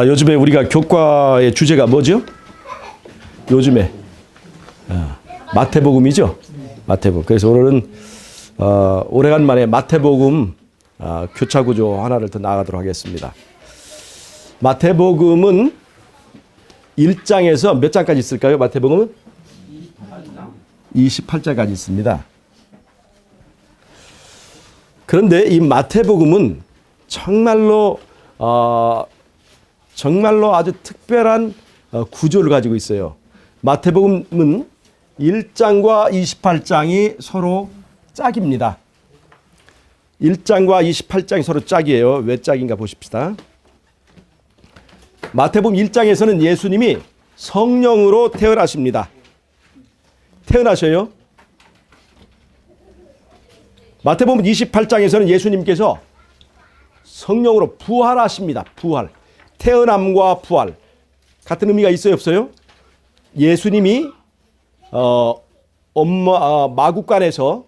요즘에 우리가 교과의 주제가 뭐죠? 요즘에 마태복음이죠. 마태복음. 그래서 오늘은 오래간만에 마태복음 교차 구조 하나를 더 나가도록 하겠습니다. 마태복음은 1장에서 몇 장까지 있을까요? 마태복음은 28장까지 있습니다. 그런데 이 마태복음은 정말로 아주 특별한 구조를 가지고 있어요. 마태복음은 1장과 28장이 서로 짝입니다. 1장과 28장이 서로 짝이에요. 왜 짝인가 보십시다. 마태복음 1장에서는 예수님이 성령으로 태어나십니다. 태어나셔요. 마태복음 28장에서는 예수님께서 성령으로 부활하십니다. 부활. 태어남과 부활. 같은 의미가 있어요, 없어요? 예수님이 마구간에서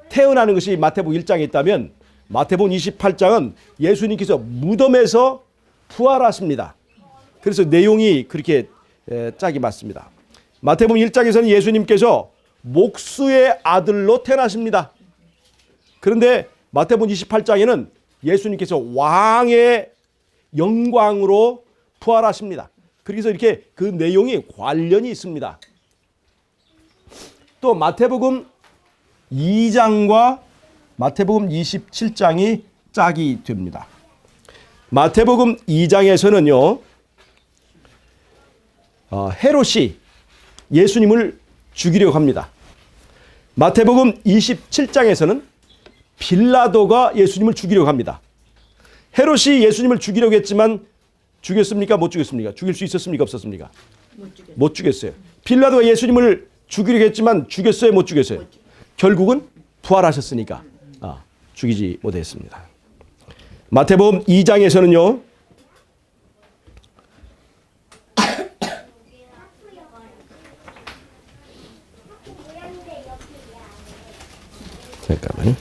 태어나는 것이 마태복음 1장에 있다면 마태복음 28장은 예수님께서 무덤에서 부활하십니다. 그래서 내용이 그렇게 짝이 맞습니다. 마태복음 1장에서는 예수님께서 목수의 아들로 태어나십니다. 그런데 마태복음 28장에는 예수님께서 왕의 영광으로 부활하십니다. 그래서 이렇게 그 내용이 관련이 있습니다. 또 마태복음 2장과 마태복음 27장이 짝이 됩니다. 마태복음 2장에서는요, 헤롯이 예수님을 죽이려고 합니다. 마태복음 27장에서는 빌라도가 예수님을 죽이려고 합니다. 헤롯이 예수님을 죽이려고 했지만 죽였습니까? 못 죽였습니까? 죽일 수 있었습니까? 없었습니까? 못 죽였어요. 빌라도가 예수님을 죽이려고 했지만 죽였어요? 못 죽였어요? 결국은 부활하셨으니까 죽이지 못했습니다. 마태복음 2장에서는요, 잠깐만요.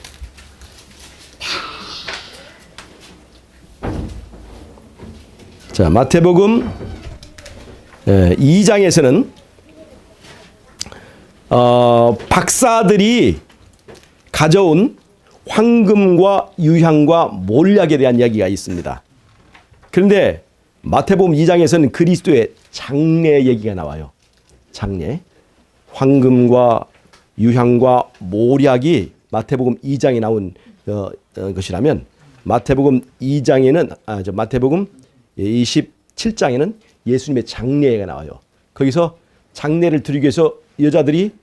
자, 마태복음 2장에서는 박사들이 가져온 황금과 유향과 몰약에 대한 이야기가 있습니다. 그런데 마태복음 2장에서는 그리스도의 장례 얘기가 나와요. 장례. 황금과 유향과 몰약이 마태복음 2장에 나온 것이라면 마태복음 2장에는 마태복음 27장에는 예수님의 장례가 나와요. 거기서 장례를 드리기 위해서 여자들이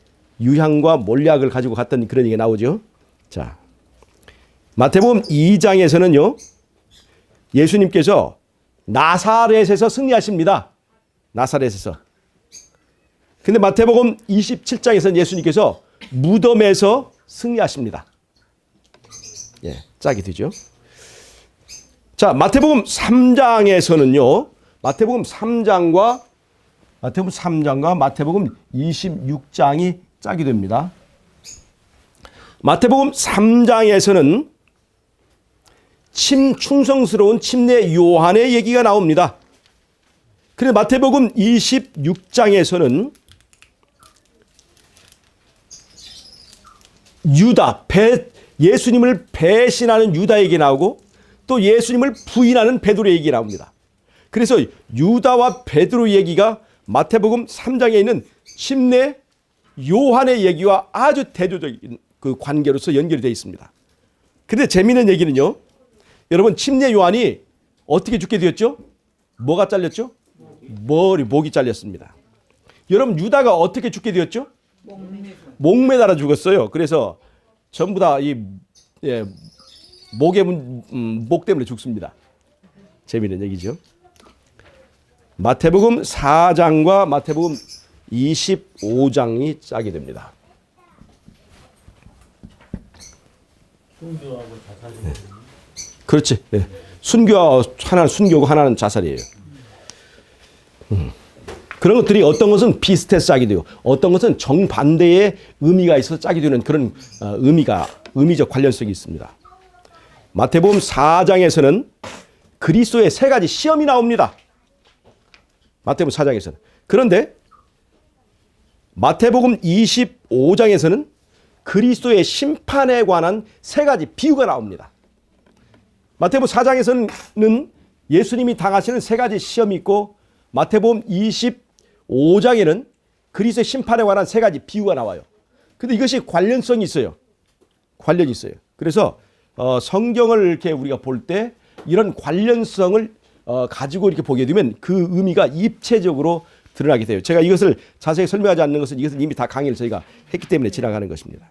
유향과 몰약을 가지고 갔던 그런 얘기가 나오죠. 자, 마태복음 2장에서는요, 예수님께서 나사렛에서 승리하십니다. 나사렛에서. 근데 마태복음 27장에서는 예수님께서 무덤에서 승리하십니다. 예, 짝이 되죠. 자, 마태복음 3장에서는요, 마태복음 3장과 마태복음 26장이 짝이 됩니다. 마태복음 3장에서는 충성스러운 침례 요한의 얘기가 나옵니다. 그런데 마태복음 26장에서는 예수님을 배신하는 유다 얘기 나오고 또 예수님을 부인하는 베드로 얘기 나옵니다. 그래서 유다와 베드로 얘기가 마태복음 3장에 있는 침례 요한의 얘기와 아주 대조적인 그 관계로서 연결이 되어 있습니다. 그런데 재미있는 얘기는요, 여러분, 침례 요한이 어떻게 죽게 되었죠? 뭐가 잘렸죠? 목이 잘렸습니다. 여러분, 유다가 어떻게 죽게 되었죠? 목매달아 죽었어요. 그래서 전부 다 목 때문에 죽습니다. 재미있는 얘기죠. 마태복음 4장과 마태복음 25장이 짝이 됩니다. 순교하고 자살이. 네. 그렇지. 네. 하나는 순교고 하나는 자살이에요. 그런 것들이 어떤 것은 비슷해서 짝이 되고 어떤 것은 정반대의 의미가 있어서 짝이 되는 그런 의미적 관련성이 있습니다. 마태복음 4장에서는 그리스도의 세 가지 시험이 나옵니다. 마태복음 4장에서는. 그런데 마태복음 25장에서는 그리스도의 심판에 관한 세 가지 비유가 나옵니다. 마태복음 4장에서는 예수님이 당하시는 세 가지 시험이 있고 마태복음 25장에는 그리스도의 심판에 관한 세 가지 비유가 나와요. 근데 이것이 관련성이 있어요. 관련이 있어요. 그래서 성경을 이렇게 우리가 볼 때 이런 관련성을 가지고 이렇게 보게 되면 그 의미가 입체적으로 드러나게 돼요. 제가 이것을 자세히 설명하지 않는 것은 이것은 이미 다 강의를 저희가 했기 때문에 지나가는 것입니다.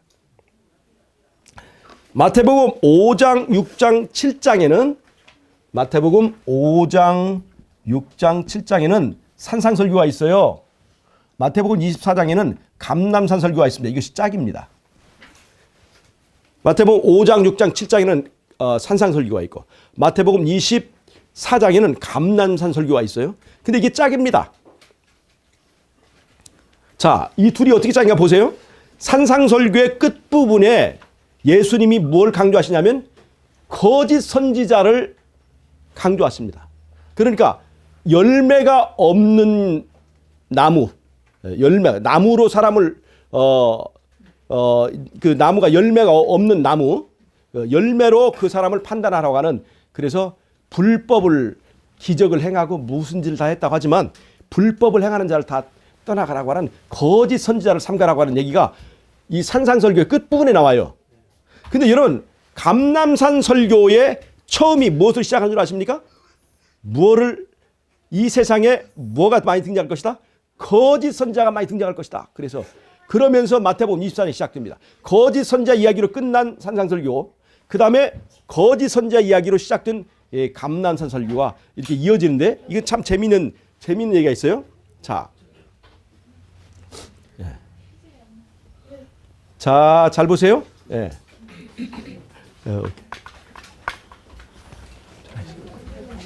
마태복음 5장, 6장, 7장에는 마태복음 5장, 6장, 7장에는 산상설교가 있어요. 마태복음 24장에는 감람산 설교가 있습니다. 이것이 짝입니다. 마태복음 5장, 6장, 7장에는 산상설교가 있고 마태복음 24장에는 감람산 설교가 있어요. 근데 이게 짝입니다. 자, 이 둘이 어떻게 짝인가 보세요. 산상설교의 끝부분에 예수님이 뭘 강조하시냐면 거짓 선지자를 강조하십니다. 그러니까 열매가 없는 나무, 나무로 사람을 그 나무가 열매가 없는 나무, 열매로 그 사람을 판단하라고 하는, 그래서 불법을 기적을 행하고 무슨 짓을 다 했다고 하지만 불법을 행하는 자를 다 떠나가라고 하는 거짓 선지자를 삼가라고 하는 얘기가 이 산상설교의 끝부분에 나와요. 근데 여러분, 감람산 설교의 처음이 무엇을 시작한 줄 아십니까? 이 세상에 뭐가 많이 등장할 것이다? 거짓 선지자가 많이 등장할 것이다. 그래서 그러면서 마태복음 24장이 시작됩니다. 거짓 선지자 이야기로 끝난 산상설교, 그 다음에 거짓 선지자 이야기로 시작된 감람산 설교가 이렇게 이어지는데, 이건 참 재미있는 얘기가 있어요. 자, 잘 보세요. 예.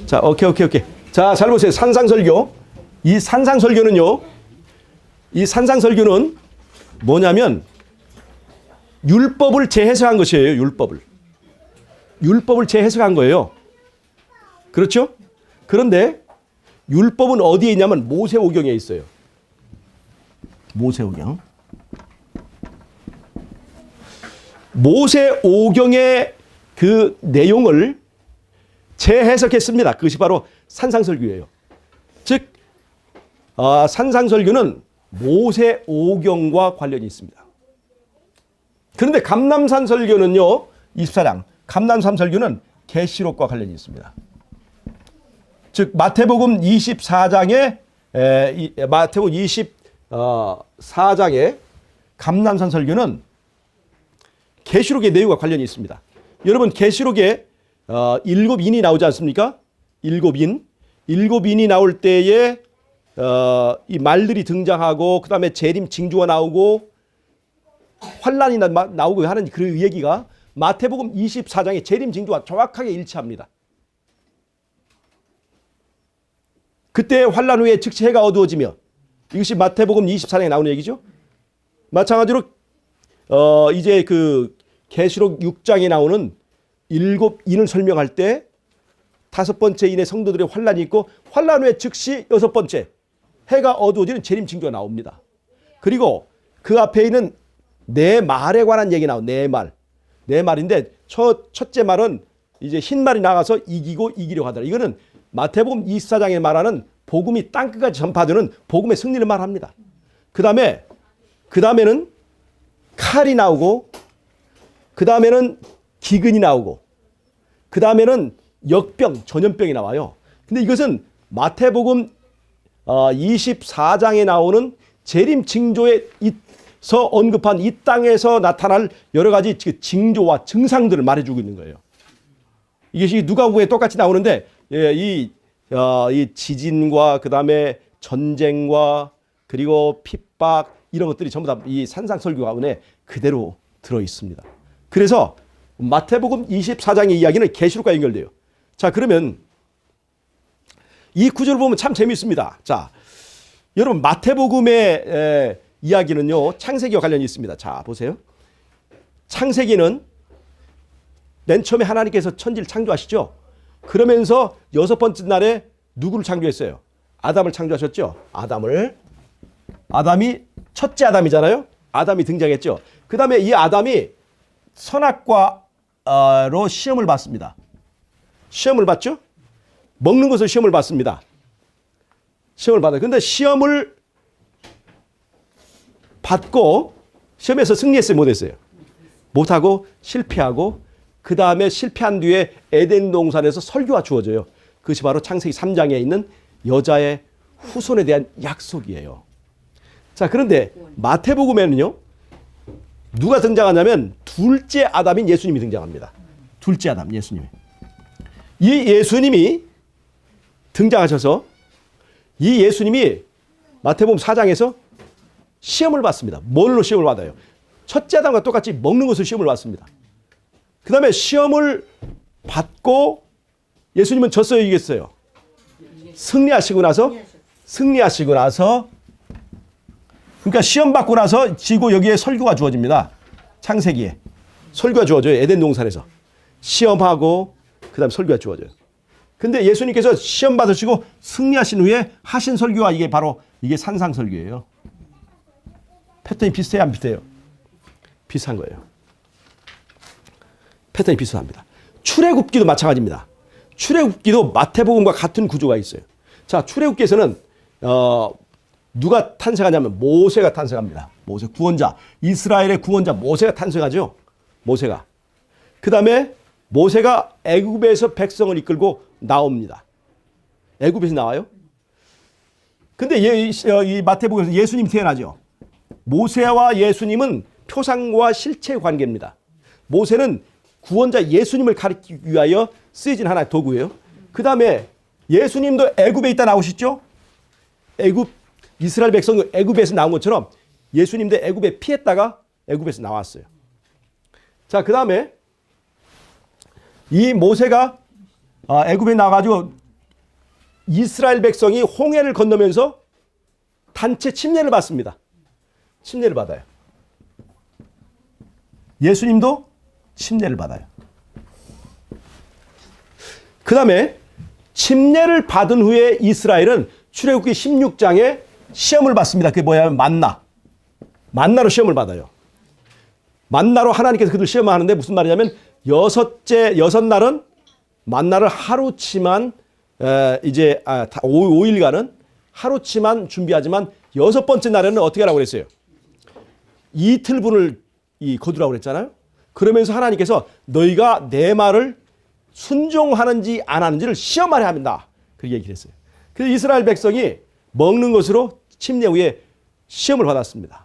자, 오케이. 자, 잘 보세요. 산상설교. 이 산상설교는 뭐냐면 율법을 재해석한 것이에요. 율법을 재해석한 거예요. 그렇죠? 그런데 율법은 어디에 있냐면 모세오경에 있어요. 모세오경의 그 내용을 재해석했습니다. 그것이 바로 산상설교예요. 즉 산상설교는 모세오경과 관련이 있습니다. 그런데 감람산 설교는요, 24장 감람산 설교는 계시록과 관련이 있습니다. 즉 마태복음 24장에 마태복음 24장에 감람산 설교는 계시록의 내용과 관련이 있습니다. 여러분, 계시록에 7인이 나오지 않습니까? 7인이 나올 때에 이 말들이 등장하고 그 다음에 재림 징조가 나오고 환란이 나오고 하는 그 얘기가 마태복음 24장의 재림 징조와 정확하게 일치합니다. 그때 환란 후에 즉시 해가 어두워지며, 이것이 마태복음 24장에 나오는 얘기죠. 마찬가지로 이제 그 계시록 6장에 나오는 7인을 설명할 때 5번째 인의 성도들의 환란이 있고 환란 후에 즉시 6번째 해가 어두워지는 재림 징조가 나옵니다. 그리고 그 앞에 있는 네 말에 관한 얘기 나와요. 네 말인데 첫째 말은 이제 흰 말이 나가서 이기려고 하더라. 이거는 마태복음 24장에 말하는 복음이 땅끝까지 전파되는 복음의 승리를 말합니다. 그 다음에는 칼이 나오고, 그 다음에는 기근이 나오고, 그 다음에는 역병, 전염병이 나와요. 근데 이것은 마태복음 24장에 나오는 재림 징조에서 언급한 이 땅에서 나타날 여러 가지 징조와 증상들을 말해주고 있는 거예요. 이것이 누가복음에 똑같이 나오는데, 이 지진과 그 다음에 전쟁과 그리고 핍박 이런 것들이 전부 다 이 산상설교 가운데 그대로 들어 있습니다. 그래서 마태복음 24장의 이야기는 계시록과 연결돼요. 자, 그러면 이 구절을 보면 참 재미있습니다. 자, 여러분, 마태복음의 이야기는요, 창세기와 관련이 있습니다. 자, 보세요. 창세기는 맨 처음에 하나님께서 천지를 창조하시죠. 그러면서 여섯 번째 날에 누구를 창조했어요? 아담을 창조하셨죠. 아담이 첫째 아담이잖아요. 아담이 등장했죠. 그 다음에 이 아담이 선악과로 시험을 받습니다. 시험을 받죠. 먹는 것을 시험을 받습니다. 시험을 받아요. 근데 시험을 받고 시험에서 승리했어요? 못했어요? 못하고 실패하고 그 다음에 실패한 뒤에 에덴 동산에서 설교가 주어져요. 그것이 바로 창세기 3장에 있는 여자의 후손에 대한 약속이에요. 자, 그런데 마태복음에는요, 누가 등장하냐면 둘째 아담인 예수님이 등장합니다. 둘째 아담, 예수님이. 이 예수님이 등장하셔서 이 예수님이 마태복음 4장에서 시험을 받습니다. 뭘로 시험을 받아요? 첫째 아담과 똑같이 먹는 것을 시험을 받습니다. 그 다음에 시험을 받고 예수님은 졌어요, 이겼어요? 승리하시고 나서 그러니까 시험 받고 나서 지고 여기에 설교가 주어집니다. 창세기에 설교가 주어져요. 에덴 동산에서 시험하고 그 다음 설교가 주어져요. 근데 예수님께서 시험 받으시고 승리하신 후에 하신 설교가 이게 산상설교예요. 패턴이 비슷해요, 안 비슷해요? 비슷한 거예요. 패턴이 비슷합니다. 출애굽기도 마찬가지입니다. 출애굽기도 마태복음과 같은 구조가 있어요. 자, 출애굽기에서는 누가 탄생하냐면 모세가 탄생합니다. 모세 구원자, 이스라엘의 구원자 모세가 탄생하죠. 모세가. 그 다음에 모세가 애굽에서 백성을 이끌고 나옵니다. 애굽에서 나와요. 근데 이 마태복음에서 예수님이 태어나죠. 모세와 예수님은 표상과 실체 관계입니다. 모세는 구원자 예수님을 가리키기 위하여 쓰여진 하나의 도구예요. 그 다음에 예수님도 애굽에 있다 나오시죠. 이스라엘 백성은 애굽에서 나온 것처럼 예수님도 애굽에 피했다가 애굽에서 나왔어요. 자, 그 다음에 이 모세가 애굽에 나가지고 이스라엘 백성이 홍해를 건너면서 단체 침례를 받습니다. 침례를 받아요. 예수님도 침례를 받아요. 그 다음에 침례를 받은 후에 이스라엘은 출애굽기 16장에 시험을 받습니다. 그게 뭐냐면 만나로 시험을 받아요. 만나로 하나님께서 그들 시험하는데 무슨 말이냐면 여섯 날은 만나를 하루치만 5일간은 하루치만 준비하지만 여섯 번째 날에는 어떻게 하라고 그랬어요? 이틀분을 거두라고 그랬잖아요. 그러면서 하나님께서 너희가 내 말을 순종하는지 안 하는지를 시험하려 합니다. 그렇게 얘기를 했어요. 그래서 이스라엘 백성이 먹는 것으로 침례 후에 시험을 받았습니다.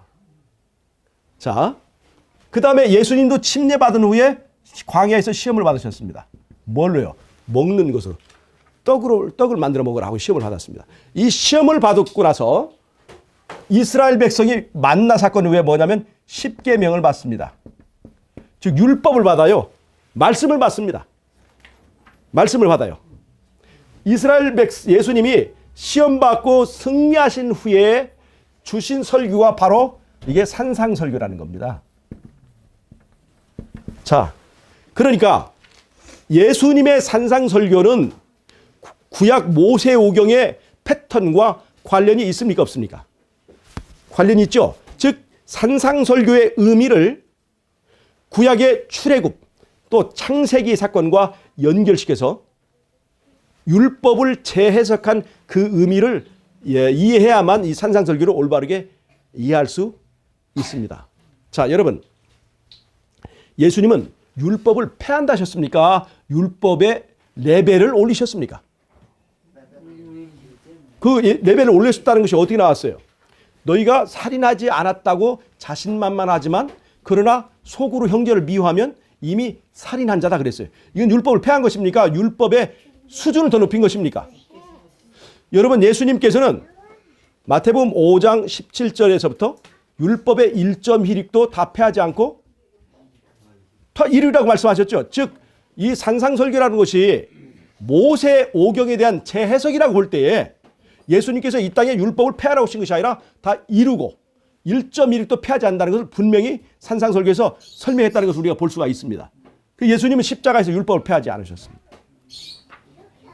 자, 그 다음에 예수님도 침례 받은 후에 광야에서 시험을 받으셨습니다. 뭘로요? 먹는 것으로. 떡을 만들어 먹으라고 시험을 받았습니다. 이 시험을 받고 나서 이스라엘 백성이 만나 사건 후에 뭐냐면 십계명을 받습니다. 즉 율법을 받아요. 말씀을 받습니다. 말씀을 받아요. 예수님이 시험 받고 승리하신 후에 주신 설교가 바로 이게 산상설교라는 겁니다. 자, 그러니까 예수님의 산상설교는 구약 모세오경의 패턴과 관련이 있습니까? 없습니까? 관련이 있죠. 즉 산상설교의 의미를 구약의 출애굽 또 창세기 사건과 연결시켜서 율법을 재해석한 그 의미를 이해해야만 이 산상설교를 올바르게 이해할 수 있습니다. 자, 여러분, 예수님은 율법을 폐한다 하셨습니까? 율법의 레벨을 올리셨습니까? 그 레벨을 올리셨다는 것이 어떻게 나왔어요? 너희가 살인하지 않았다고 자신만만하지만 그러나 속으로 형제를 미워하면 이미 살인한 자다 그랬어요. 이건 율법을 폐한 것입니까? 율법의 수준을 더 높인 것입니까? 여러분, 예수님께서는 마태복음 5장 17절에서부터 율법의 1.1획도 다 폐하지 않고 더 이루라고 말씀하셨죠. 즉 이 산상설교라는 것이 모세 오경에 대한 재해석이라고 볼 때에 예수님께서 이 땅에 율법을 폐하라고 하신 것이 아니라 다 이루고 1.1획도 폐하지 않는다는 것을 분명히 산상설교에서 설명했다는 것을 우리가 볼 수가 있습니다. 예수님은 십자가에서 율법을 폐하지 않으셨습니다.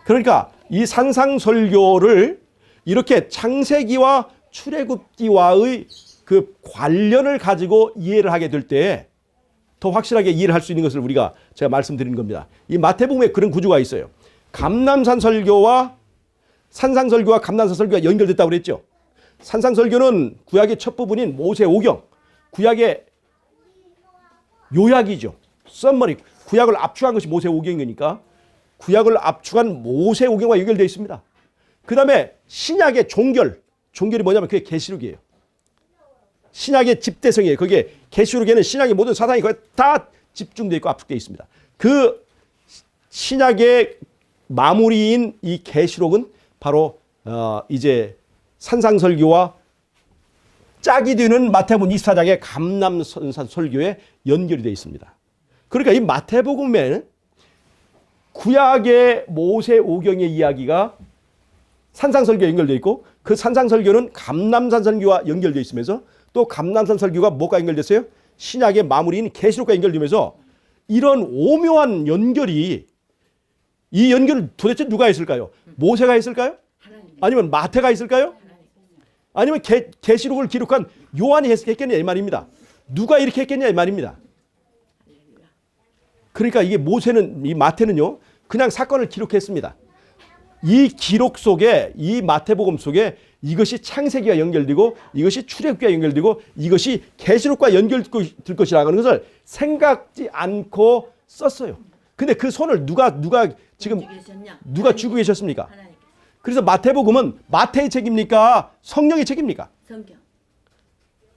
그러니까 이 산상설교를 이렇게 창세기와 출애굽기와의 그 관련을 가지고 이해를 하게 될 때 더 확실하게 이해를 할 수 있는 것을 제가 말씀드리는 겁니다. 이 마태복음에 그런 구조가 있어요. 감람산 설교와 산상설교와 감람산 설교가 연결됐다고 그랬죠. 산상설교는 구약의 첫 부분인 모세오경, 구약의 요약이죠. 썸머리, 구약을 압축한 것이 모세오경이니까 구약을 압축한 모세오경과 연결되어 있습니다. 그 다음에 신약의 종결이 뭐냐면 그게 계시록이에요. 신약의 집대성이에요. 그게 계시록에는 신약의 모든 사상이 거기 다 집중되어 있고 압축되어 있습니다. 그 신약의 마무리인 이 계시록은 바로 이제 산상설교와 짝이 되는 마태복음 24장의 감람산 설교에 연결이 되어 있습니다. 그러니까 이 마태복음에는 구약의 모세오경의 이야기가 산상설교에 연결되어 있고 그 산상설교는 감람산 설교와 연결되어 있으면서 또 감람산 설교가 뭐가 연결됐어요? 신약의 마무리인 계시록과 연결되면서 이런 오묘한 연결이 이 연결을 도대체 누가 했을까요? 모세가 했을까요? 아니면 마태가 했을까요? 아니면 계시록을 기록한 요한이 했겠냐 이 말입니다. 누가 이렇게 했겠냐 이 말입니다. 그러니까 이 마태는요 그냥 사건을 기록했습니다. 이 기록 속에 이 마태복음 속에 이것이 창세기와 연결되고 이것이 출애굽기와 연결되고 이것이 계시록과 연결될 것이라는 것을 생각지 않고 썼어요. 근데 그 손을 누가 쥐고 계셨습니까? 그래서 마태복음은 마태의 책입니까? 성령의 책입니까?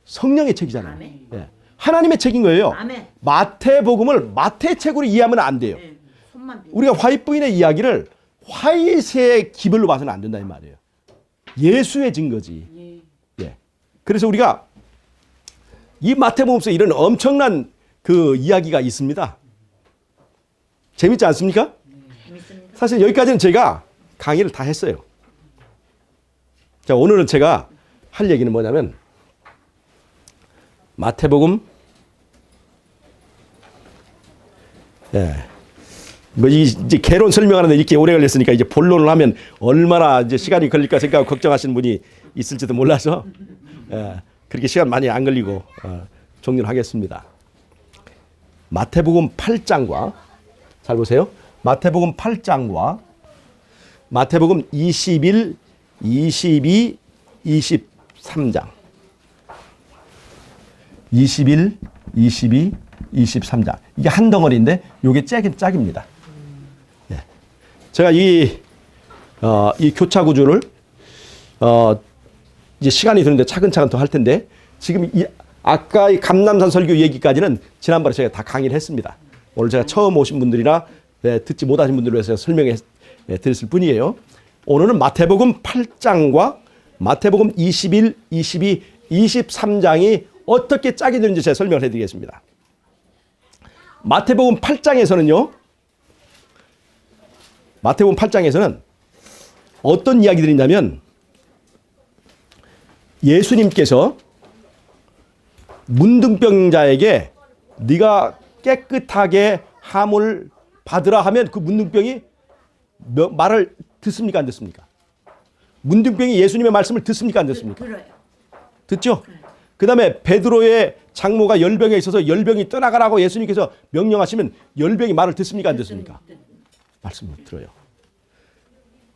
성령의 책이잖아요. 네. 하나님의 책인 거예요. 마태복음을 마태의 책으로 이해하면 안 돼요. 우리가 화이트부인의 이야기를 화이트의 기별로 봐서는 안 된다 이 말이에요. 예수의 증거지. 예. 그래서 우리가 이 마태복음 속에 이런 엄청난 그 이야기가 있습니다. 재밌지 않습니까? 사실 여기까지는 제가 강의를 다 했어요. 자, 오늘은 제가 할 얘기는 뭐냐면 마태복음 이제 개론 설명하는데 이렇게 오래 걸렸으니까 이제 본론을 하면 얼마나 이제 시간이 걸릴까 생각하고 걱정하시는 분이 있을지도 몰라서 그렇게 시간 많이 안 걸리고 종료를 하겠습니다. 마태복음 8장과 잘 보세요. 마태복음 8장과 마태복음 21, 22, 23장 21, 22, 23장 이게 한 덩어리인데 이게 짝입니다. 네. 제가 이 교차 구조를 이제 시간이 드는데 차근차근 더 할 텐데 지금 아까 이 감람산 설교 얘기까지는 지난번에 제가 다 강의를 했습니다. 오늘 제가 처음 오신 분들이나 듣지 못하신 분들을 위해서 설명해 드렸을 뿐이에요. 오늘은 마태복음 8장과 마태복음 21, 22, 23장이 어떻게 짝이 되는지 제가 설명을 해드리겠습니다. 마태복음 8장에서는요. 마태복음 8장에서는 어떤 이야기들이 있냐면 예수님께서 문둥병자에게 네가 깨끗하게 함을 받으라 하면 그 문둥병이 말을 듣습니까 안 듣습니까? 문둥병이 예수님의 말씀을 듣습니까 안 듣습니까? 들어요. 듣죠? 그 다음에 베드로의 장모가 열병에 있어서 열병이 떠나가라고 예수님께서 명령하시면 열병이 말을 듣습니까 안 듣습니까? 말씀을 들어요.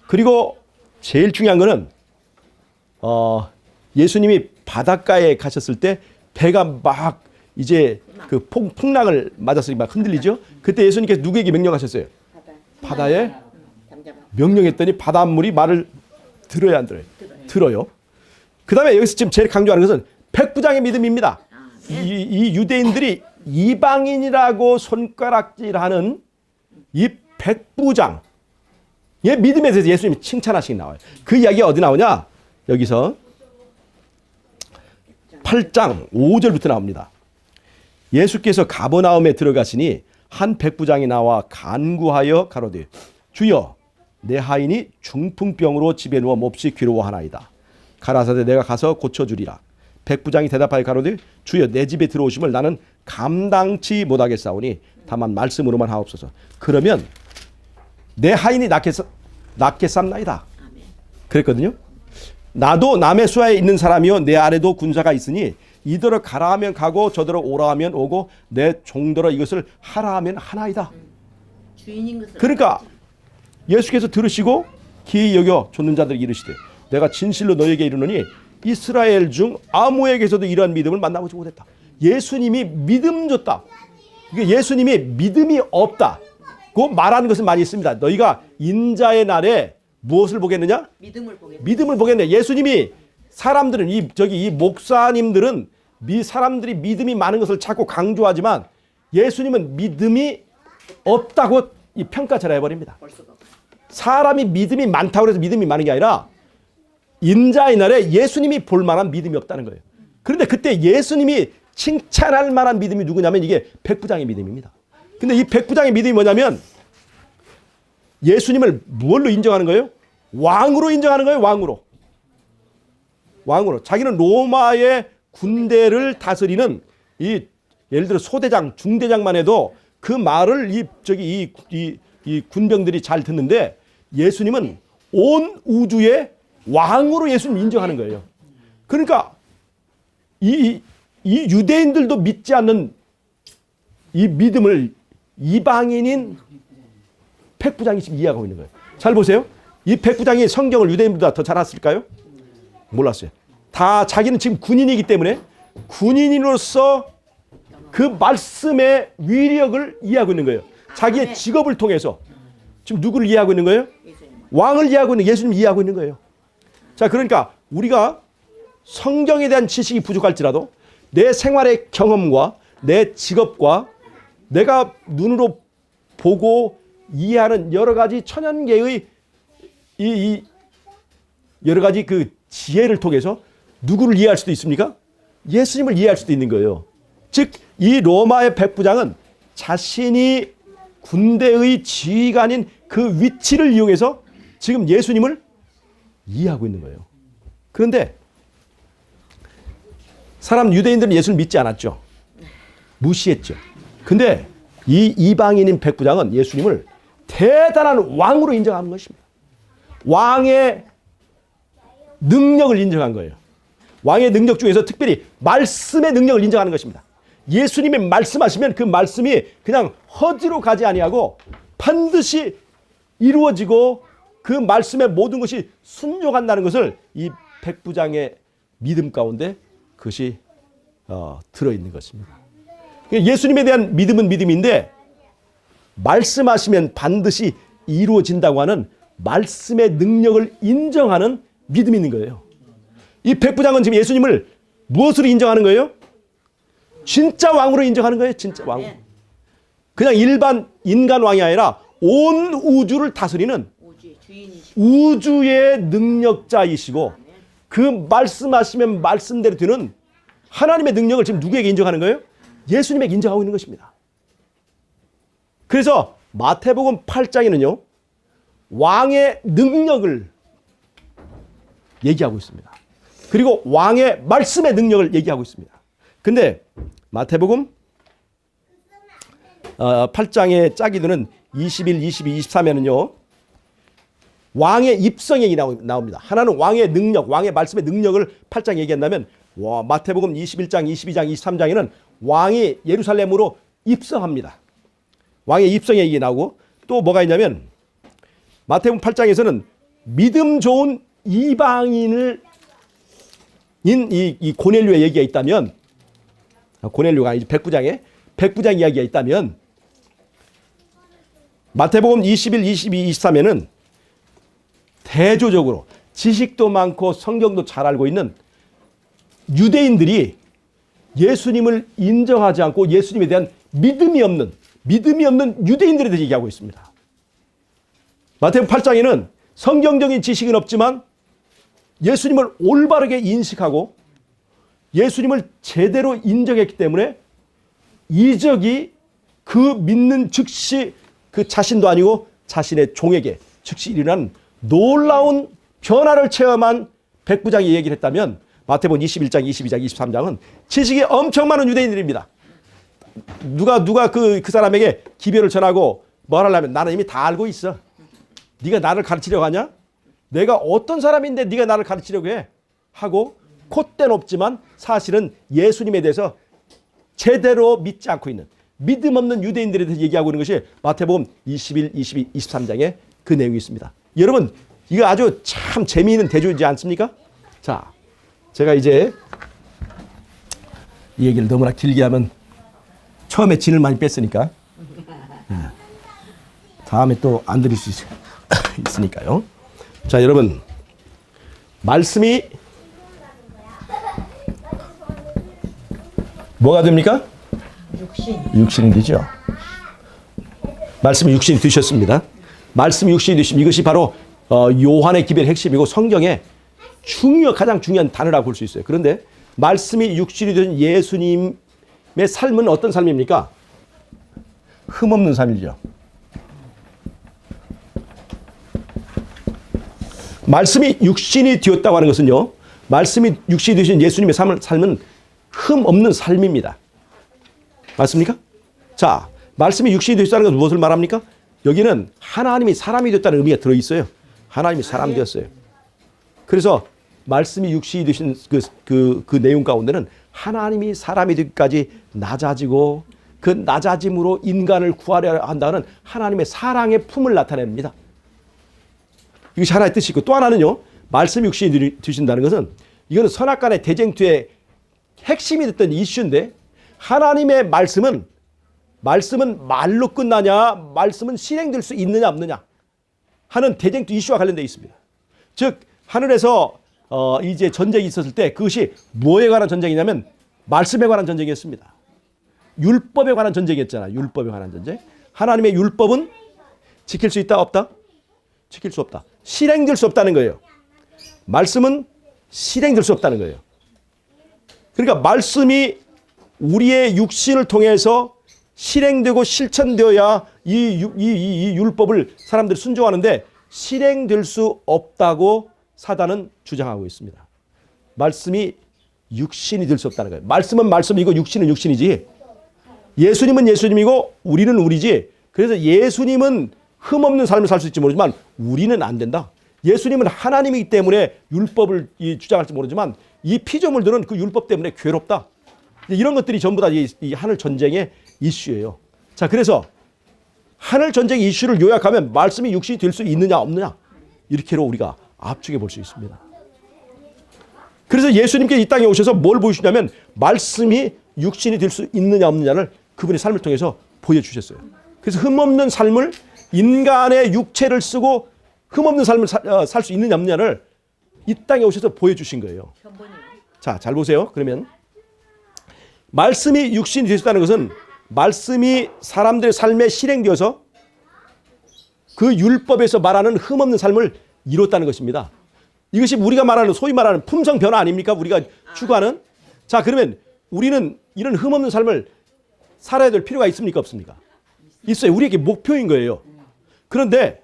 그리고 제일 중요한 거는 예수님이 바닷가에 가셨을 때 배가 막 이제 그 풍랑을 맞아서 막 흔들리죠. 그때 예수님께서 누구에게 명령하셨어요? 바다에 명령했더니 바닷물이 말을 들어야 안 들어요? 들어요. 그 다음에 여기서 지금 제일 강조하는 것은 백부장의 믿음입니다. 이 유대인들이 이방인이라고 손가락질하는 이 백부장의 믿음에 대해서 예수님이 칭찬하시기 나와요. 그 이야기가 어디 나오냐? 여기서 8장 5절부터 나옵니다. 예수께서 가버나움에 들어가시니 한 백부장이 나와 간구하여 가로되 주여 내 하인이 중풍병으로 집에 누워 몹시 괴로워하나이다. 가라사대 내가 가서 고쳐주리라. 백부장이 대답하여 가로되 주여 내 집에 들어오심을 나는 감당치 못하겠사오니 다만 말씀으로만 하옵소서. 그러면 내 하인이 낫게 삼나이다. 그랬거든요. 나도 남의 수하에 있는 사람이요 내 아래도 군사가 있으니 이더러 가라 하면 가고 저더러 오라 하면 오고 내 종더러 이것을 하라 하면 하나이다. 주인인 것을 그러니까 예수께서 들으시고 기이 여겨 좇는 자들에게 이르시되 내가 진실로 너에게 이르노니 이스라엘 중 아무에게서도 이러한 믿음을 만나보지 못했다. 예수님이 믿음 줬다. 예수님이 믿음이 없다고 말하는 것은 많이 있습니다. 너희가 인자의 날에 무엇을 보겠느냐? 믿음을 보겠네. 예수님이 사람들은 이 목사님들은 사람들이 믿음이 많은 것을 자꾸 강조하지만 예수님은 믿음이 없다고 이 평가절하 해버립니다. 사람이 믿음이 많다고 해서 믿음이 많은 게 아니라 인자의 날에 예수님이 볼 만한 믿음이 없다는 거예요. 그런데 그때 예수님이 칭찬할 만한 믿음이 누구냐면 이게 백부장의 믿음입니다. 근데 이 백부장의 믿음이 뭐냐면 예수님을 뭘로 인정하는 거예요? 왕으로 인정하는 거예요. 왕으로. 자기는 로마의 군대를 다스리는 예를 들어 소대장, 중대장만 해도 그 말을 이 군병들이 잘 듣는데 예수님은 온 우주의 왕으로 예수님 인정하는 거예요. 그러니까 이 유대인들도 믿지 않는 이 믿음을 이방인인 백부장이 지금 이해하고 있는 거예요. 잘 보세요. 이 백부장이 성경을 유대인보다 더 잘 알았을까요? 몰랐어요. 다 자기는 지금 군인이기 때문에 군인으로서 그 말씀의 위력을 이해하고 있는 거예요. 자기의 직업을 통해서 지금 누구를 이해하고 있는 거예요? 왕을 이해하고 있는 예수님을 이해하고 있는 거예요. 자, 그러니까 우리가 성경에 대한 지식이 부족할지라도 내 생활의 경험과 내 직업과 내가 눈으로 보고 이해하는 여러 가지 천연계의 이 여러 가지 그 지혜를 통해서 누구를 이해할 수도 있습니까? 예수님을 이해할 수도 있는 거예요. 즉, 이 로마의 백부장은 자신이 군대의 지휘관인 그 위치를 이용해서 지금 예수님을 이해하고 있는 거예요. 그런데 유대인들은 예수를 믿지 않았죠. 무시했죠. 근데 이 이방인인 백부장은 예수님을 대단한 왕으로 인정하는 것입니다. 왕의 능력을 인정한 거예요. 왕의 능력 중에서 특별히 말씀의 능력을 인정하는 것입니다. 예수님이 말씀하시면 그 말씀이 그냥 허지로 가지 아니하고 반드시 이루어지고 그 말씀의 모든 것이 순종한다는 것을 이 백부장의 믿음 가운데 그것이 들어있는 것입니다. 예수님에 대한 믿음은 믿음인데 말씀하시면 반드시 이루어진다고 하는 말씀의 능력을 인정하는 믿음이 있는 거예요. 이 백부장은 지금 예수님을 무엇으로 인정하는 거예요? 진짜 왕으로 인정하는 거예요. 진짜 왕. 그냥 일반 인간 왕이 아니라 온 우주를 다스리는 우주의 능력자이시고 그 말씀하시면 말씀대로 되는 하나님의 능력을 지금 누구에게 인정하는 거예요? 예수님에게 인정하고 있는 것입니다. 그래서 마태복음 8장에는요. 왕의 능력을 얘기하고 있습니다. 그리고 왕의 말씀의 능력을 얘기하고 있습니다. 근데 마태복음 8장의 짝이 드는 21, 22, 23에는요. 왕의 입성행이 나옵니다. 하나는 왕의 능력, 왕의 말씀의 능력을 8장에 얘기한다면 마태복음 21장, 22장, 23장에는 왕이 예루살렘으로 입성합니다. 왕의 입성행이 나오고 또 뭐가 있냐면 마태복음 8장에서는 믿음 좋은 이방인을 이 고넬료의 얘기가 있다면 고넬료가 아니지 백부장 이야기가 있다면 마태복음 21, 22, 23에는 대조적으로 지식도 많고 성경도 잘 알고 있는 유대인들이 예수님을 인정하지 않고 예수님에 대한 믿음이 없는 유대인들에 대해 얘기하고 있습니다. 마태복음 8장에는 성경적인 지식은 없지만 예수님을 올바르게 인식하고 예수님을 제대로 인정했기 때문에 이적이 그 믿는 즉시 그 자신도 아니고 자신의 종에게 즉시 일어난 놀라운 변화를 체험한 백부장이 얘기를 했다면 마태복음 21장, 22장, 23장은 지식이 엄청 많은 유대인들입니다. 누가 그 사람에게 기별을 전하고 뭘 하려면 나는 이미 다 알고 있어. 네가 나를 가르치려고 하냐? 내가 어떤 사람인데 네가 나를 가르치려고 해? 하고 콧대 높지만 사실은 예수님에 대해서 제대로 믿지 않고 있는 믿음 없는 유대인들에 대해서 얘기하고 있는 것이 마태복음 21, 22, 23장에 그 내용이 있습니다. 여러분 이거 아주 참 재미있는 대조이지 않습니까? 자, 제가 이제 이 얘기를 너무나 길게 하면 처음에 진을 많이 뺐으니까 다음에 또 안 드릴 수 있으니까요. 자, 여러분 말씀이 뭐가 됩니까? 육신이 되죠. 말씀이 육신이 되셨습니다. 말씀이 육신이 되시면 이것이 바로 요한의 기별의 핵심이고 성경의 가장 중요한 단어라고 볼 수 있어요. 그런데 말씀이 육신이 된 예수님의 삶은 어떤 삶입니까? 흠없는 삶이죠. 말씀이 육신이 되었다고 하는 것은요, 말씀이 육신이 되신 예수님의 삶은 흠없는 삶입니다. 맞습니까? 자, 말씀이 육신이 되었다는 것은 무엇을 말합니까? 여기는 하나님이 사람이 됐다는 의미가 들어있어요. 하나님이 사람이 되었어요. 그래서 말씀이 육신이 되신 그 내용 가운데는 하나님이 사람이 되기까지 낮아지고 그 낮아짐으로 인간을 구하려 한다는 하나님의 사랑의 품을 나타냅니다. 이것이 하나의 뜻이고, 또 하나는요, 말씀이 육신이 되신다는 것은 이거는 선악간의 대쟁투의 핵심이 됐던 이슈인데, 하나님의 말씀은 말로 끝나냐, 말씀은 실행될 수 있느냐 없느냐 하는 대쟁투 이슈와 관련되어 있습니다. 즉 하늘에서 이제 전쟁이 있었을 때 그것이 뭐에 관한 전쟁이냐면 말씀에 관한 전쟁이었습니다. 율법에 관한 전쟁이었잖아요. 율법에 관한 전쟁. 하나님의 율법은 지킬 수 있다 없다? 지킬 수 없다. 실행될 수 없다는 거예요. 말씀은 실행될 수 없다는 거예요. 그러니까 말씀이 우리의 육신을 통해서 실행되고 실천되어야 이 율법을 사람들이 순종하는데 실행될 수 없다고 사단은 주장하고 있습니다. 말씀이 육신이 될 수 없다는 거예요. 말씀은 말씀이고 육신은 육신이지. 예수님은 예수님이고 우리는 우리지. 그래서 예수님은 흠없는 삶을 살 수 있을지 모르지만 우리는 안 된다. 예수님은 하나님이기 때문에 율법을 주장할지 모르지만 이 피조물들은 그 율법 때문에 괴롭다. 이런 것들이 전부 다 이 하늘 전쟁의 이슈예요. 자, 그래서 하늘 전쟁의 이슈를 요약하면 말씀이 육신이 될 수 있느냐 없느냐 이렇게로 우리가 압축해 볼 수 있습니다. 그래서 예수님께 이 땅에 오셔서 뭘 보여주냐면 말씀이 육신이 될 수 있느냐 없느냐를 그분의 삶을 통해서 보여주셨어요. 그래서 흠없는 삶을 인간의 육체를 쓰고 흠없는 삶을 살 수 있느냐 없느냐를 이 땅에 오셔서 보여주신 거예요. 자, 잘 보세요. 그러면 말씀이 육신이 되셨다는 것은 말씀이 사람들의 삶에 실행되어서 그 율법에서 말하는 흠없는 삶을 이뤘다는 것입니다. 이것이 우리가 말하는 소위 말하는 품성 변화 아닙니까? 우리가 추구하는. 자, 그러면 우리는 이런 흠없는 삶을 살아야 될 필요가 있습니까? 없습니까? 있어요. 우리에게 목표인 거예요. 그런데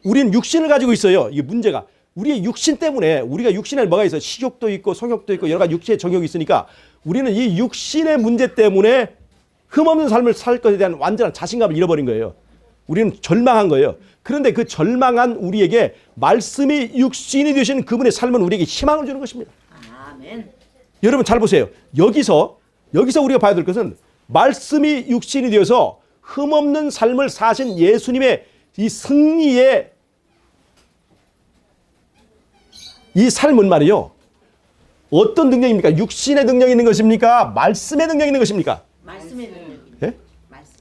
우리는 육신을 가지고 있어요. 이게 문제가. 우리의 육신 때문에 우리가 육신에 뭐가 있어요? 식욕도 있고 성욕도 있고 여러 가지 육체의 정욕이 있으니까 우리는 이 육신의 문제 때문에 흠없는 삶을 살 것에 대한 완전한 자신감을 잃어버린 거예요. 우리는 절망한 거예요. 그런데 그 절망한 우리에게 말씀이 육신이 되신 그분의 삶은 우리에게 희망을 주는 것입니다. 아멘. 여러분 잘 보세요. 여기서 우리가 봐야 될 것은 말씀이 육신이 되어서 흠없는 삶을 사신 예수님의 이 승리의 이 삶은 말이요. 어떤 능력입니까? 육신의 능력이 있는 것입니까? 말씀의 능력이 있는 것입니까? 말씀의 능력. 예? 말씀.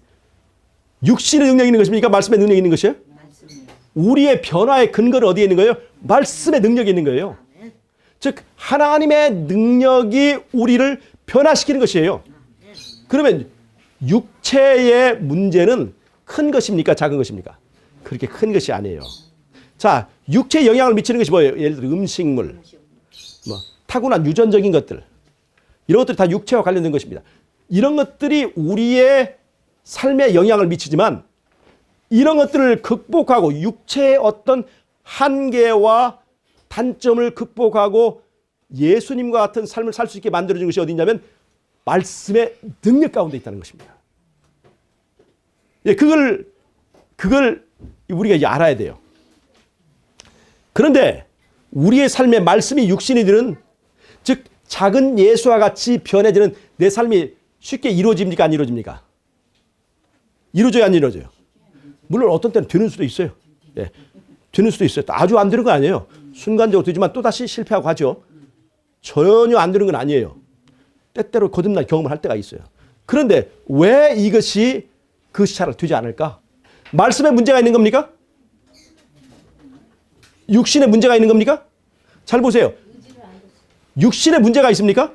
육신의 능력이 있는 것입니까? 말씀의 능력이 있는 것이에요? 말씀. 우리의 변화의 근거는 어디에 있는 거예요? 말씀의 능력이 있는 거예요. 아멘. 즉 하나님의 능력이 우리를 변화시키는 것이에요. 그러면 육체의 문제는 큰 것입니까? 작은 것입니까? 그렇게 큰 것이 아니에요. 자, 육체에 영향을 미치는 것이 뭐예요? 예를 들어 음식물, 뭐 타고난 유전적인 것들, 이런 것들이 다 육체와 관련된 것입니다. 이런 것들이 우리의 삶에 영향을 미치지만 이런 것들을 극복하고 육체의 어떤 한계와 단점을 극복하고 예수님과 같은 삶을 살 수 있게 만들어준 것이 어디냐면 말씀의 능력 가운데 있다는 것입니다. 예, 그걸 우리가 알아야 돼요. 그런데 우리의 삶에 말씀이 육신이 되는, 즉 작은 예수와 같이 변해지는 내 삶이 쉽게 이루어집니까? 안 이루어집니까? 이루어져요? 안 이루어져요? 물론 어떤 때는 되는 수도 있어요. 예, 되는 수도 있어요. 아주 안 되는 건 아니에요. 순간적으로 되지만 또다시 실패하고 하죠. 전혀 안 되는 건 아니에요. 때때로 거듭난 경험을 할 때가 있어요. 그런데 왜 이것이 그 시차를 되지 않을까? 말씀에 문제가 있는 겁니까? 육신에 문제가 있는 겁니까? 잘 보세요. 육신에 문제가 있습니까?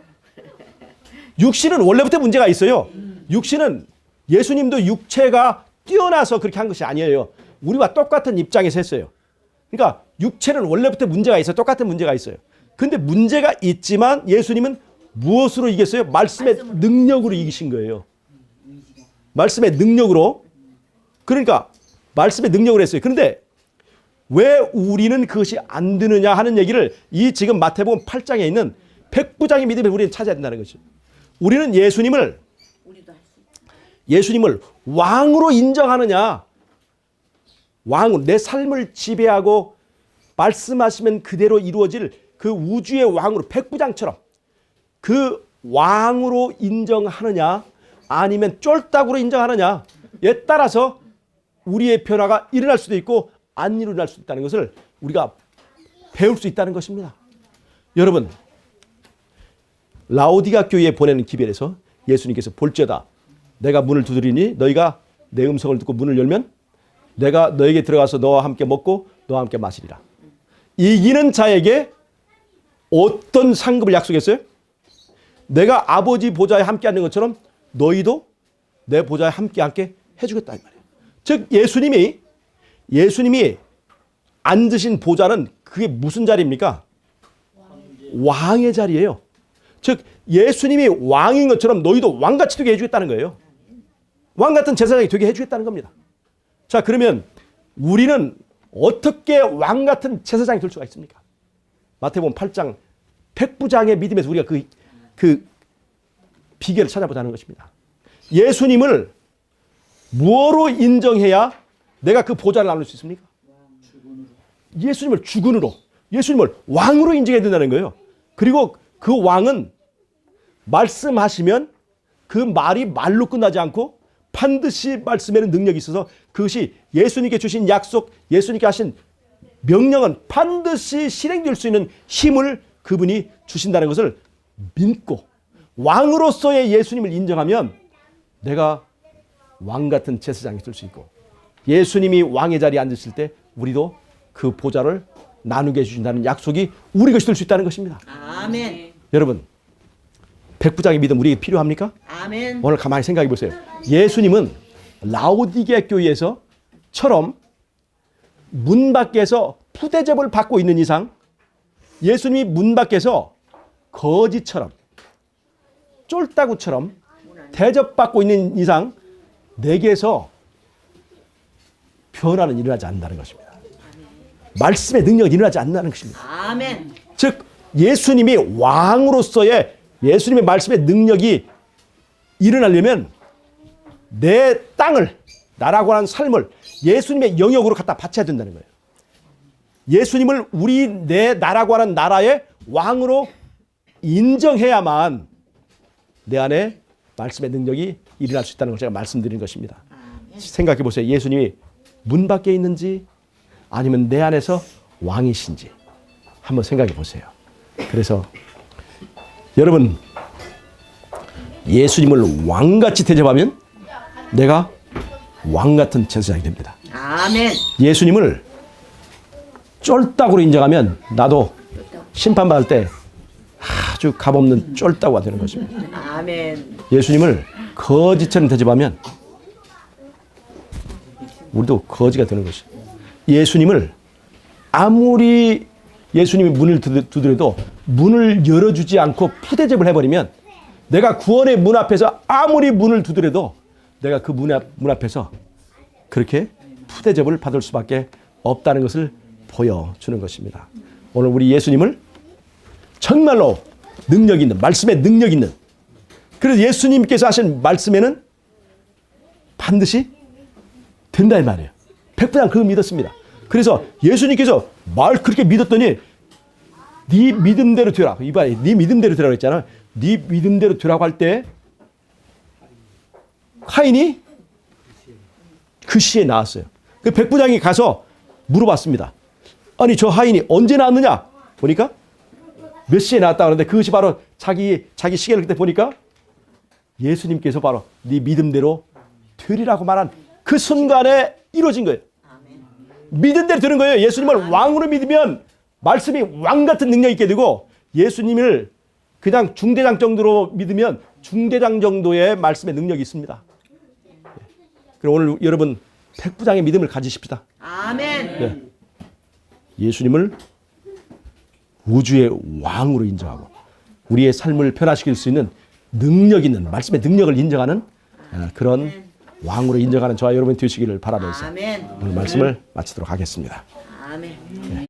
육신은 원래부터 문제가 있어요. 육신은 예수님도 육체가 뛰어나서 그렇게 한 것이 아니에요. 우리와 똑같은 입장에서 했어요. 그러니까 육체는 원래부터 문제가 있어요. 똑같은 문제가 있어요. 근데 문제가 있지만 예수님은 무엇으로 이겼어요? 말씀의 능력으로 이기신 거예요. 말씀의 능력으로. 그러니까 말씀의 능력으로 했어요. 그런데 왜 우리는 그것이 안 되느냐 하는 얘기를 이 지금 마태복음 8장에 있는 백부장의 믿음을 우리는 찾아야 된다는 것이죠. 우리는 예수님을 왕으로 인정하느냐, 왕으로 내 삶을 지배하고 말씀하시면 그대로 이루어질 그 우주의 왕으로, 백부장처럼 그 왕으로 인정하느냐, 아니면 쫄딱으로 인정하느냐에 따라서 우리의 변화가 일어날 수도 있고 안 일어날 수 있다는 것을 우리가 배울 수 있다는 것입니다. 여러분, 라오디가 교회에 보내는 기별에서 예수님께서 볼지어다 내가 문을 두드리니 너희가 내 음성을 듣고 문을 열면 내가 너에게 들어가서 너와 함께 먹고 너와 함께 마시리라. 이기는 자에게 어떤 상급을 약속했어요? 내가 아버지 보좌에 함께 앉는 것처럼 너희도 내 보좌에 함께 해주겠다 이 말이에요. 즉 예수님이 앉으신 보좌는 그게 무슨 자리입니까? 왕의 자리예요. 즉 예수님이 왕인 것처럼 너희도 왕같이 되게 해주겠다는 거예요. 왕같은 제사장이 되게 해주겠다는 겁니다. 자, 그러면 우리는 어떻게 왕같은 제사장이 될 수가 있습니까? 마태복음 8장 백부장의 믿음에서 우리가 그 비결을 찾아보자는 것입니다. 예수님을 무엇으로 인정해야 내가 그 보좌를 나눌 수 있습니까? 예수님을 주군으로, 예수님을 왕으로 인정해야 된다는 거예요. 그리고 그 왕은 말씀하시면 그 말이 말로 끝나지 않고 반드시 말씀에는 능력이 있어서 그것이 예수님께 주신 약속, 예수님께 하신 명령은 반드시 실행될 수 있는 힘을 그분이 주신다는 것을 믿고 왕으로서의 예수님을 인정하면 내가 왕 같은 제사장이 될 수 있고 예수님이 왕의 자리에 앉으실 때 우리도 그 보좌를 나누게 해주신다는 약속이 우리 것이 될 수 있다는 것입니다. 아멘. 여러분, 백부장의 믿음 우리에게 필요합니까? 아멘. 오늘 가만히 생각해 보세요. 예수님은 라오디게 교회에서처럼 문 밖에서 푸대접을 받고 있는 이상, 예수님이 문 밖에서 거지처럼 쫄따구처럼 대접받고 있는 이상 내게서 변화는 일어나지 않는다는 것입니다. 말씀의 능력이 일어나지 않는다는 것입니다. 아멘. 즉 예수님이 왕으로서의 예수님의 말씀의 능력이 일어나려면 내 땅을, 나라고 하는 삶을 예수님의 영역으로 갖다 바쳐야 된다는 거예요. 예수님을 내 나라고 하는 나라의 왕으로 인정해야만 내 안에 말씀의 능력이 일어날 수 있다는 걸 제가 말씀드리는 것입니다. 생각해 보세요. 예수님이 문 밖에 있는지 아니면 내 안에서 왕이신지 한번 생각해 보세요. 그래서 여러분, 예수님을 왕같이 대접하면 내가 왕같은 제사장이 됩니다. 아멘. 예수님을 쫄딱으로 인정하면 나도 심판받을 때 아주 값없는 쫄딱이가 되는 것입니다. 아멘. 예수님을 거지처럼 대접하면 우리도 거지가 되는 것입니다. 예수님을 아무리 예수님이 문을 두드려도 문을 열어주지 않고 푸대접을 해버리면 내가 구원의 문 앞에서 아무리 문을 두드려도 내가 그 문 앞에서 그렇게 푸대접을 받을 수밖에 없다는 것을 보여주는 것입니다. 오늘 우리 예수님을 정말로 능력 있는, 말씀에 능력 있는, 그래서 예수님께서 하신 말씀에는 반드시 된다 이 말이에요. 백부장 그걸 믿었습니다. 그래서 예수님께서 말 그렇게 믿었더니 네 믿음대로 되라. 이봐요. 네 믿음대로 되라고 했잖아. 네 믿음대로 되라고 할 때 카인이 그 시에 나왔어요. 그 백부장이 가서 물어봤습니다. 아니 저 하인이 언제 나왔느냐? 보니까 몇 시에 나왔다 그러는데 그것이 바로 자기 시계를 그때 보니까 예수님께서 바로 네 믿음대로 되리라고 말한 그 순간에 이루어진 거예요. 믿은 대로 되는 거예요. 예수님을 왕으로 믿으면 말씀이 왕 같은 능력이 있게 되고 예수님을 그냥 중대장 정도로 믿으면 중대장 정도의 말씀의 능력이 있습니다. 그럼 오늘 여러분 백부장의 믿음을 가지십시다. 아멘. 네. 예수님을 우주의 왕으로 인정하고 우리의 삶을 변화시킬 수 있는 능력 있는 말씀의 능력을 인정하는 그런 왕으로 인정하는 저와 여러분 되시기를 바라면서 아멘. 오늘 말씀을 마치도록 하겠습니다. 아멘.